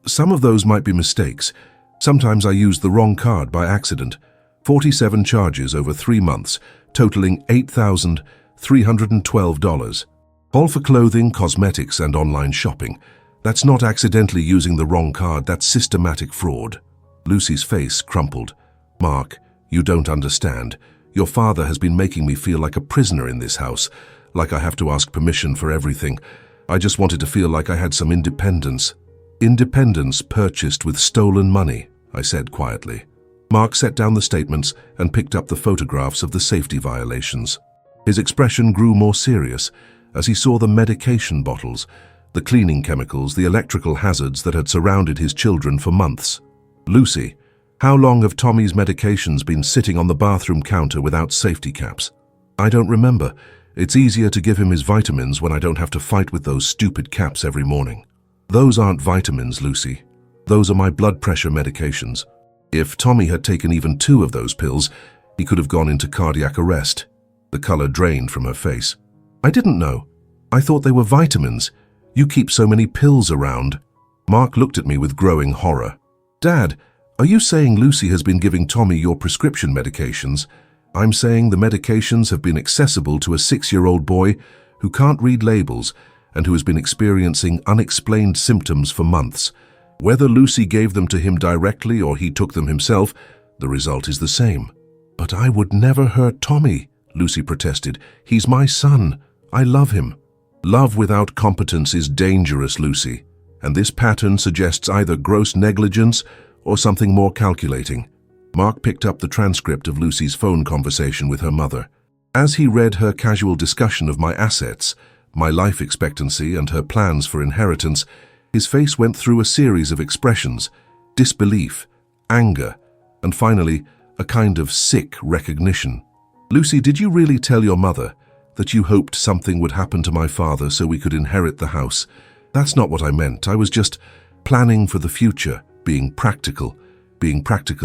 Some of those might be mistakes. Sometimes I used the wrong card by accident. 47 charges over 3 months, totaling $8,312. All for clothing, cosmetics, and online shopping. That's not accidentally using the wrong card, that's systematic fraud." Lucy's face crumpled. "Mark, you don't understand. Your father has been making me feel like a prisoner in this house, like I have to ask permission for everything. I just wanted to feel like I had some independence." "Independence purchased with stolen money," I said quietly. Mark set down the statements and picked up the photographs of the safety violations. His expression grew more serious as he saw the medication bottles, the cleaning chemicals, the electrical hazards that had surrounded his children for months. "Lucy, how long have Tommy's medications been sitting on the bathroom counter without safety caps?" "I don't remember. It's easier to give him his vitamins when I don't have to fight with those stupid caps every morning." "Those aren't vitamins, Lucy. Those are my blood pressure medications. If Tommy had taken even 2 of those pills, he could have gone into cardiac arrest." The color drained from her face. "I didn't know. I thought they were vitamins. You keep so many pills around." Mark looked at me with growing horror. "Dad, are you saying Lucy has been giving Tommy your prescription medications?" "I'm saying the medications have been accessible to a 6-year-old boy who can't read labels and who has been experiencing unexplained symptoms for months. Whether Lucy gave them to him directly or he took them himself, the result is the same." "But I would never hurt Tommy," Lucy protested. "He's my son. I love him." "Love without competence is dangerous, Lucy, and this pattern suggests either gross negligence or something more calculating." Mark picked up the transcript of Lucy's phone conversation with her mother. As he read her casual discussion of my assets, my life expectancy, and her plans for inheritance, his face went through a series of expressions: disbelief, anger, and finally, a kind of sick recognition. "Lucy, did you really tell your mother that you hoped something would happen to my father so we could inherit the house?" "That's not what I meant. I was just planning for the future, being practical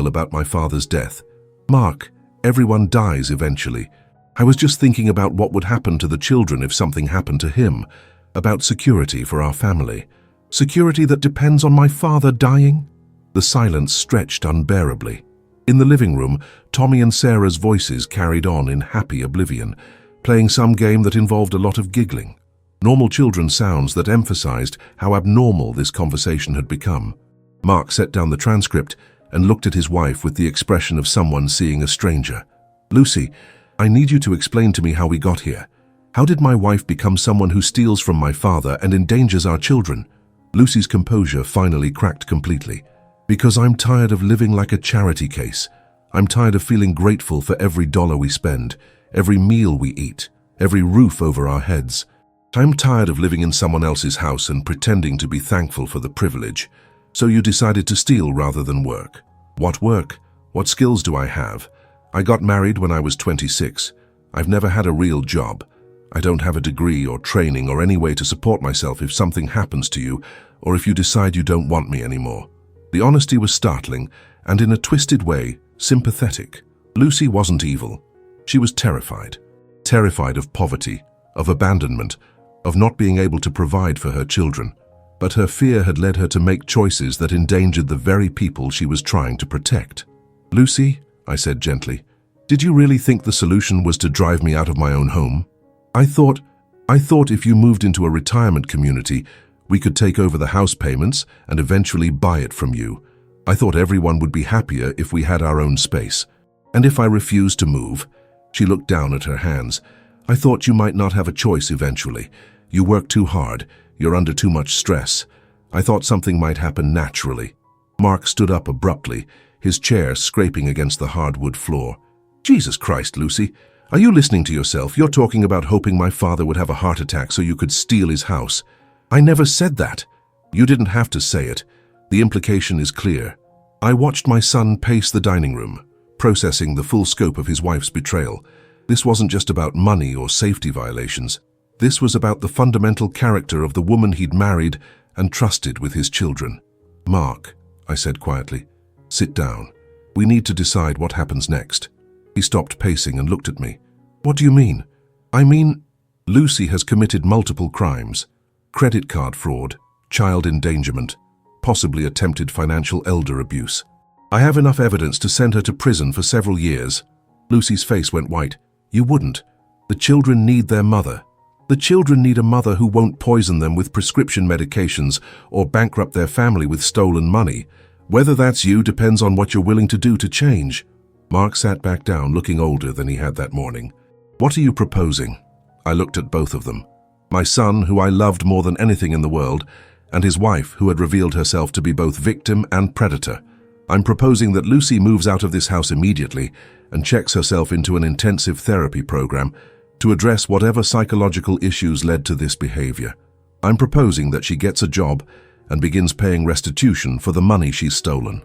about my father's death." "Mark, everyone dies eventually. I was just thinking about what would happen to the children if something happened to him, about security for our family. Security that depends on my father dying? The silence stretched unbearably. In the living room, Tommy and Sarah's voices carried on in happy oblivion, playing some game that involved a lot of giggling. Normal children's sounds that emphasized how abnormal this conversation had become. Mark set down the transcript and looked at his wife with the expression of someone seeing a stranger. "Lucy, I need you to explain to me how we got here. How did my wife become someone who steals from my father and endangers our children?" Lucy's composure finally cracked completely. "Because I'm tired of living like a charity case. I'm tired of feeling grateful for every dollar we spend, every meal we eat, every roof over our heads. I'm tired of living in someone else's house and pretending to be thankful for the privilege. So you decided to steal rather than work. What work? What skills do I have? I got married when I was 26. I've never had a real job. I don't have a degree or training or any way to support myself if something happens to you or if you decide you don't want me anymore." The honesty was startling and, in a twisted way, sympathetic. Lucy wasn't evil. She was terrified. Terrified of poverty, of abandonment, of not being able to provide for her children. But her fear had led her to make choices that endangered the very people she was trying to protect. "Lucy," I said gently, "did you really think the solution was to drive me out of my own home? I thought if you moved into a retirement community, we could take over the house payments and eventually buy it from you. I thought everyone would be happier if we had our own space. And if I refused to move," she looked down at her hands, "I thought you might not have a choice eventually. You work too hard, you're under too much stress. I thought something might happen naturally." Mark stood up abruptly, his chair scraping against the hardwood floor. "Jesus Christ, Lucy, are you listening to yourself? You're talking about hoping my father would have a heart attack so you could steal his house. I never said that." "You didn't have to say it. The implication is clear." I watched my son pace the dining room, processing the full scope of his wife's betrayal. This wasn't just about money or safety violations. This was about the fundamental character of the woman he'd married and trusted with his children. "Mark," I said quietly, "sit down. We need to decide what happens next." He stopped pacing and looked at me. "What do you mean?" "I mean, Lucy has committed multiple crimes. Credit card fraud, child endangerment, possibly attempted financial elder abuse. I have enough evidence to send her to prison for several years." Lucy's face went white. "You wouldn't. The children need their mother. The children need a mother who won't poison them with prescription medications or bankrupt their family with stolen money. Whether that's you depends on what you're willing to do to change." Mark sat back down, looking older than he had that morning. "What are you proposing?" I looked at both of them. My son, who I loved more than anything in the world, and his wife, who had revealed herself to be both victim and predator. "I'm proposing that Lucy moves out of this house immediately and checks herself into an intensive therapy program to address whatever psychological issues led to this behavior. I'm proposing that she gets a job and begins paying restitution for the money she's stolen.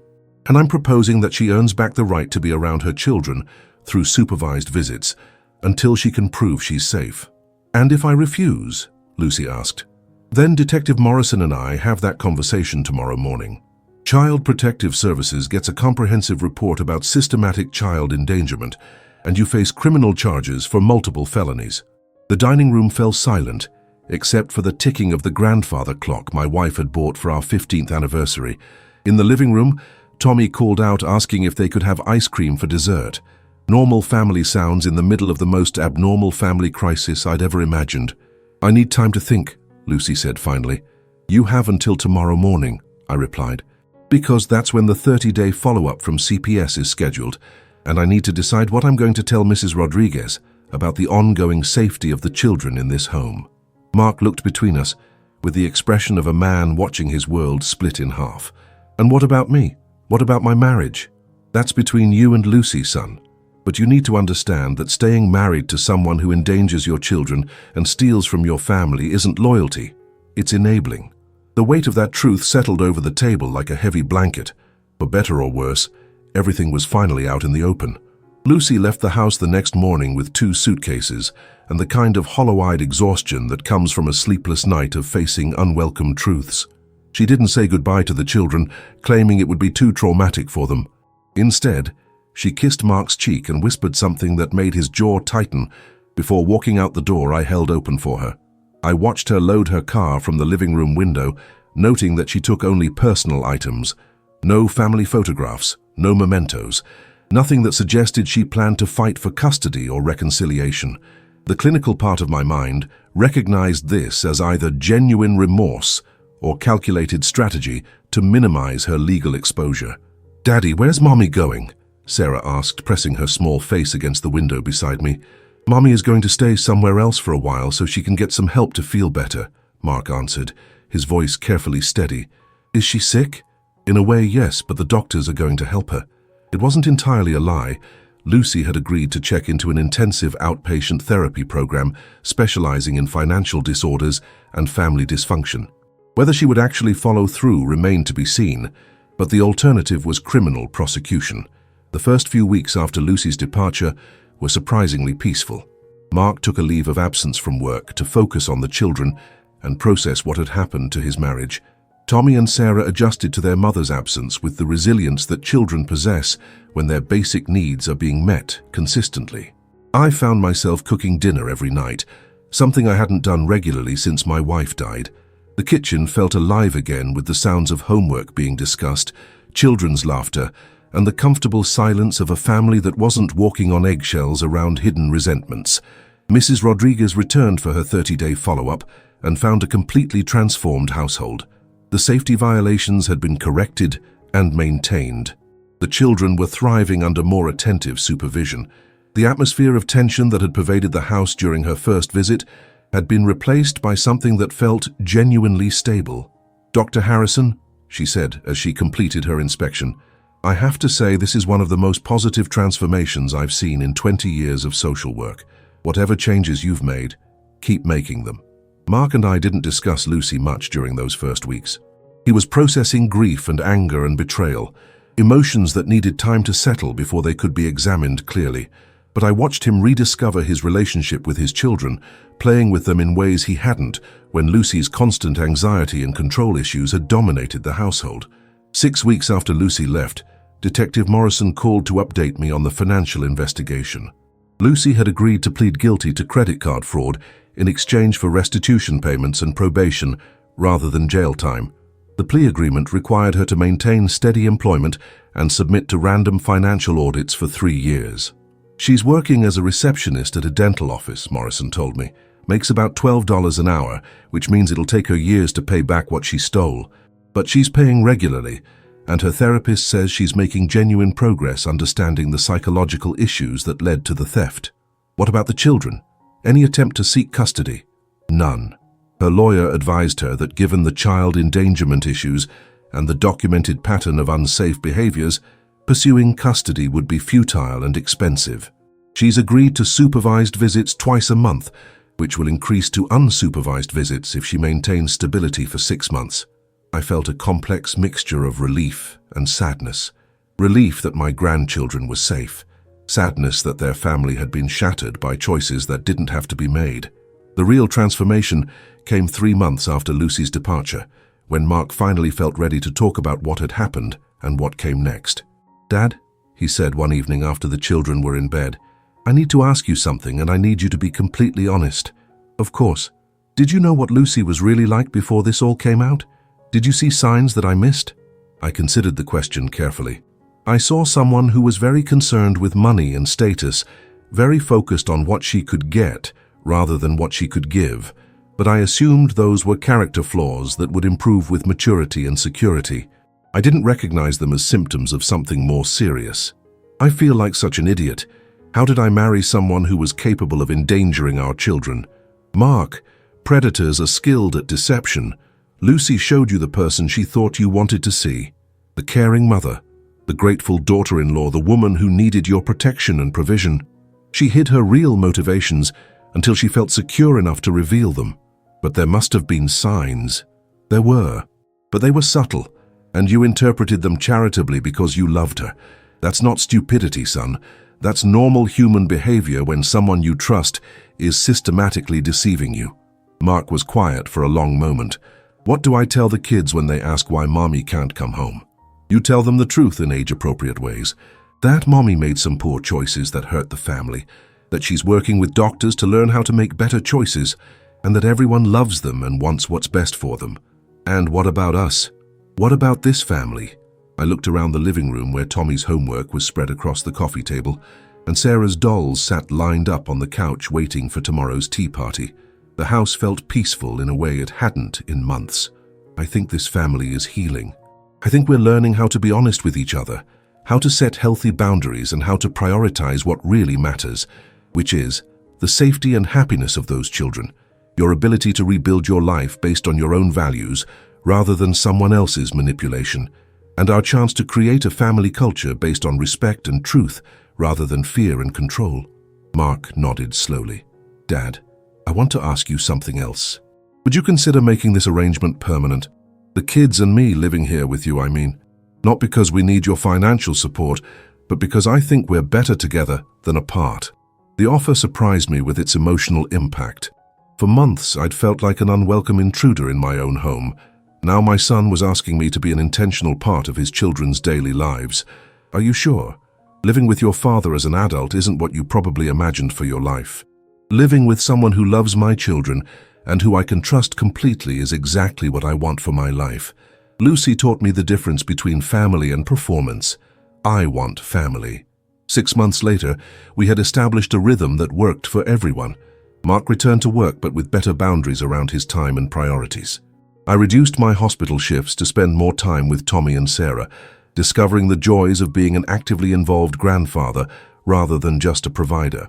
And I'm proposing that she earns back the right to be around her children through supervised visits until she can prove she's safe." "And if I refuse?" Lucy asked. "Then Detective Morrison and I have that conversation tomorrow morning. Child Protective Services gets a comprehensive report about systematic child endangerment, and you face criminal charges for multiple felonies." The dining room fell silent, except for the ticking of the grandfather clock my wife had bought for our 15th anniversary. In the living room, Tommy called out asking if they could have ice cream for dessert. Normal family sounds in the middle of the most abnormal family crisis I'd ever imagined. "I need time to think," Lucy said finally. "You have until tomorrow morning," I replied, "because that's when the 30-day follow-up from CPS is scheduled, and I need to decide what I'm going to tell Mrs. Rodriguez about the ongoing safety of the children in this home." Mark looked between us with the expression of a man watching his world split in half. "And what about me? What about my marriage?" "That's between you and Lucy, son. But you need to understand that staying married to someone who endangers your children and steals from your family isn't loyalty. It's enabling." The weight of that truth settled over the table like a heavy blanket. For better or worse, everything was finally out in the open. Lucy left the house the next morning with 2 suitcases and the kind of hollow-eyed exhaustion that comes from a sleepless night of facing unwelcome truths. She didn't say goodbye to the children, claiming it would be too traumatic for them. Instead, She kissed Mark's cheek and whispered something that made his jaw tighten. Before walking out the door I held open for her. I watched her load her car from the living room window, noting that she took only personal items. No family photographs, no mementos, nothing that suggested she planned to fight for custody or reconciliation. The clinical part of my mind recognized this as either genuine remorse or calculated strategy to minimize her legal exposure. "Daddy, where's Mommy going?" Sarah asked, pressing her small face against the window beside me. "Mommy is going to stay somewhere else for a while so she can get some help to feel better," Mark answered, his voice carefully steady. "Is she sick?" "In a way, yes, but the doctors are going to help her." It wasn't entirely a lie. Lucy had agreed to check into an intensive outpatient therapy program specializing in financial disorders and family dysfunction. Whether she would actually follow through remained to be seen, but the alternative was criminal prosecution. The first few weeks after Lucy's departure were surprisingly peaceful. Mark took a leave of absence from work to focus on the children and process what had happened to his marriage. Tommy and Sarah adjusted to their mother's absence with the resilience that children possess when their basic needs are being met consistently. I found myself cooking dinner every night, something I hadn't done regularly since my wife died. The kitchen felt alive again with the sounds of homework being discussed, children's laughter, and the comfortable silence of a family that wasn't walking on eggshells around hidden resentments. Mrs. Rodriguez returned for her 30-day follow-up and found a completely transformed household. The safety violations had been corrected and maintained. The children were thriving under more attentive supervision. The atmosphere of tension that had pervaded the house during her first visit had been replaced by something that felt genuinely stable. "Dr. Harrison," she said as she completed her inspection, "I have to say this is one of the most positive transformations I've seen in 20 years of social work. Whatever changes you've made, keep making them." Mark and I didn't discuss Lucy much during those first weeks. He was processing grief and anger and betrayal, emotions that needed time to settle before they could be examined clearly. But I watched him rediscover his relationship with his children, playing with them in ways he hadn't when Lucy's constant anxiety and control issues had dominated the household. 6 weeks after Lucy left, Detective Morrison called to update me on the financial investigation. Lucy had agreed to plead guilty to credit card fraud in exchange for restitution payments and probation rather than jail time. The plea agreement required her to maintain steady employment and submit to random financial audits for 3 years. "She's working as a receptionist at a dental office," Morrison told me. "Makes about $12 an hour, which means it'll take her years to pay back what she stole. But she's paying regularly, and her therapist says she's making genuine progress understanding the psychological issues that led to the theft." "What about the children? Any attempt to seek custody?" "None." Her lawyer advised her that given the child endangerment issues and the documented pattern of unsafe behaviors, pursuing custody would be futile and expensive. She's agreed to supervised visits twice a month, which will increase to unsupervised visits if she maintains stability for 6 months. I felt a complex mixture of relief and sadness. Relief that my grandchildren were safe. Sadness that their family had been shattered by choices that didn't have to be made. The real transformation came 3 months after Lucy's departure, when Mark finally felt ready to talk about what had happened and what came next. "Dad," he said one evening after the children were in bed, "I need to ask you something and I need you to be completely honest." "Of course. Did you know what Lucy was really like before this all came out? Did you see signs that I missed?" I considered the question carefully. I saw someone who was very concerned with money and status, very focused on what she could get rather than what she could give, but I assumed those were character flaws that would improve with maturity and security. I didn't recognize them as symptoms of something more serious. I feel like such an idiot. How did I marry someone who was capable of endangering our children? Mark, predators are skilled at deception. Lucy showed you the person she thought you wanted to see. The caring mother, the grateful daughter-in-law, the woman who needed your protection and provision. She hid her real motivations until she felt secure enough to reveal them. But there must have been signs. There were. But they were subtle, and you interpreted them charitably because you loved her. That's not stupidity, son. That's normal human behavior when someone you trust is systematically deceiving you. Mark was quiet for a long moment. "What do I tell the kids when they ask why mommy can't come home?" "You tell them the truth in age-appropriate ways. That mommy made some poor choices that hurt the family, that she's working with doctors to learn how to make better choices, and that everyone loves them and wants what's best for them. And what about us? What about this family? I looked around the living room where Tommy's homework was spread across the coffee table, and Sarah's dolls sat lined up on the couch waiting for tomorrow's tea party. The house felt peaceful in a way it hadn't in months. I think this family is healing. I think we're learning how to be honest with each other, how to set healthy boundaries, and how to prioritize what really matters, which is the safety and happiness of those children, your ability to rebuild your life based on your own values rather than someone else's manipulation, and our chance to create a family culture based on respect and truth rather than fear and control. Mark nodded slowly. Dad, I want to ask you something else. Would you consider making this arrangement permanent? The kids and me living here with you, I mean. Not because we need your financial support, but because I think we're better together than apart. The offer surprised me with its emotional impact. For months, I'd felt like an unwelcome intruder in my own home. Now my son was asking me to be an intentional part of his children's daily lives. Are you sure? Living with your father as an adult isn't what you probably imagined for your life. Living with someone who loves my children and who I can trust completely is exactly what I want for my life. Lucy taught me the difference between family and performance. I want family. 6 months later, we had established a rhythm that worked for everyone. Mark returned to work, but with better boundaries around his time and priorities. I reduced my hospital shifts to spend more time with Tommy and Sarah, discovering the joys of being an actively involved grandfather rather than just a provider.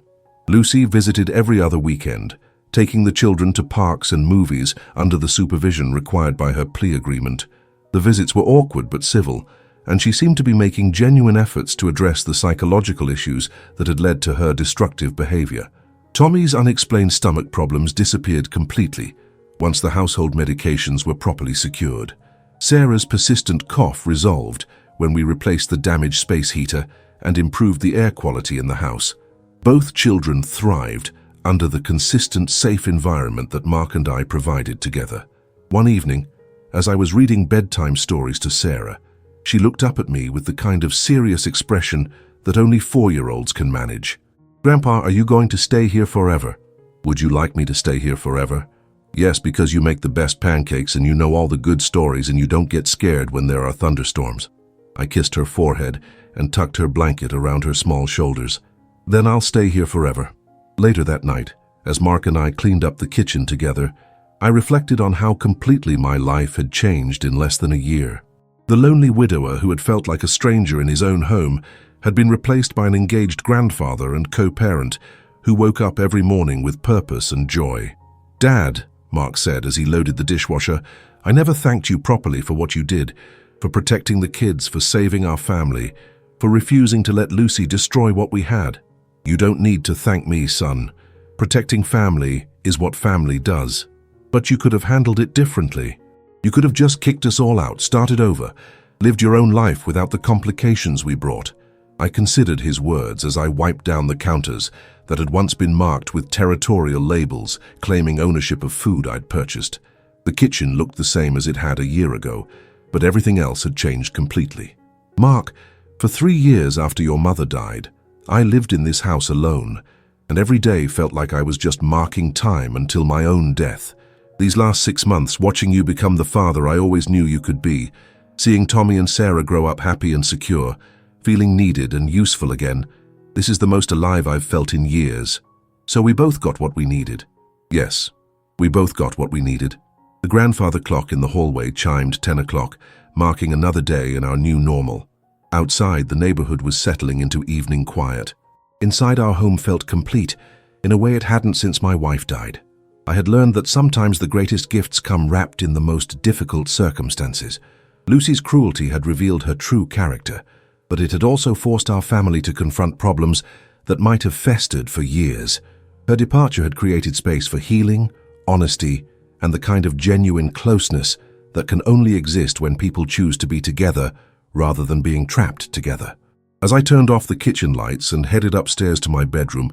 Lucy visited every other weekend, taking the children to parks and movies under the supervision required by her plea agreement. The visits were awkward but civil, and she seemed to be making genuine efforts to address the psychological issues that had led to her destructive behavior. Tommy's unexplained stomach problems disappeared completely once the household medications were properly secured. Sarah's persistent cough resolved when we replaced the damaged space heater and improved the air quality in the house. Both children thrived under the consistent, safe environment that Mark and I provided together. One evening, as I was reading bedtime stories to Sarah, she looked up at me with the kind of serious expression that only 4-year-olds can manage. Grandpa, are you going to stay here forever? Would you like me to stay here forever? Yes, because you make the best pancakes and you know all the good stories and you don't get scared when there are thunderstorms. I kissed her forehead and tucked her blanket around her small shoulders. Then I'll stay here forever. Later that night, as Mark and I cleaned up the kitchen together, I reflected on how completely my life had changed in less than a year. The lonely widower who had felt like a stranger in his own home had been replaced by an engaged grandfather and co-parent who woke up every morning with purpose and joy. Dad, Mark said as he loaded the dishwasher, I never thanked you properly for what you did, for protecting the kids, for saving our family, for refusing to let Lucy destroy what we had. You don't need to thank me, son. Protecting family is what family does. But you could have handled it differently. You could have just kicked us all out, started over, lived your own life without the complications we brought. I considered his words as I wiped down the counters that had once been marked with territorial labels claiming ownership of food I'd purchased. The kitchen looked the same as it had a year ago, but everything else had changed completely. Mark, for 3 years after your mother died, I lived in this house alone, and every day felt like I was just marking time until my own death. These last 6 months, watching you become the father I always knew you could be, seeing Tommy and Sarah grow up happy and secure, feeling needed and useful again, this is the most alive I've felt in years. So we both got what we needed. Yes, we both got what we needed. The grandfather clock in the hallway chimed 10 o'clock, marking another day in our new normal. Outside, the neighborhood was settling into evening quiet. Inside, our home felt complete, in a way it hadn't since my wife died. I had learned that sometimes the greatest gifts come wrapped in the most difficult circumstances. Lucy's cruelty had revealed her true character, but it had also forced our family to confront problems that might have festered for years. Her departure had created space for healing, honesty, and the kind of genuine closeness that can only exist when people choose to be together rather than being trapped together. As I turned off the kitchen lights and headed upstairs to my bedroom,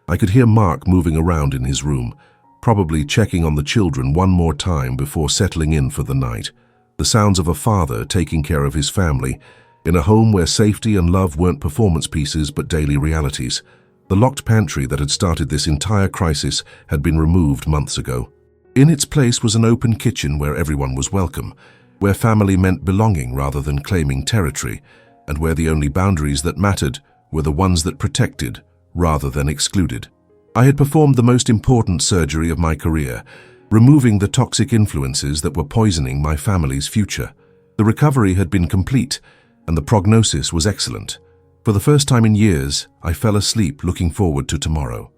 I could hear Mark moving around in his room, probably checking on the children one more time before settling in for the night. The sounds of a father taking care of his family, In a home where safety and love weren't performance pieces but daily realities, the locked pantry that had started this entire crisis had been removed months ago. In its place was an open kitchen where everyone was welcome, where family meant belonging rather than claiming territory, and where the only boundaries that mattered were the ones that protected rather than excluded. I had performed the most important surgery of my career, removing the toxic influences that were poisoning my family's future. The recovery had been complete, and the prognosis was excellent. For the first time in years, I fell asleep looking forward to tomorrow.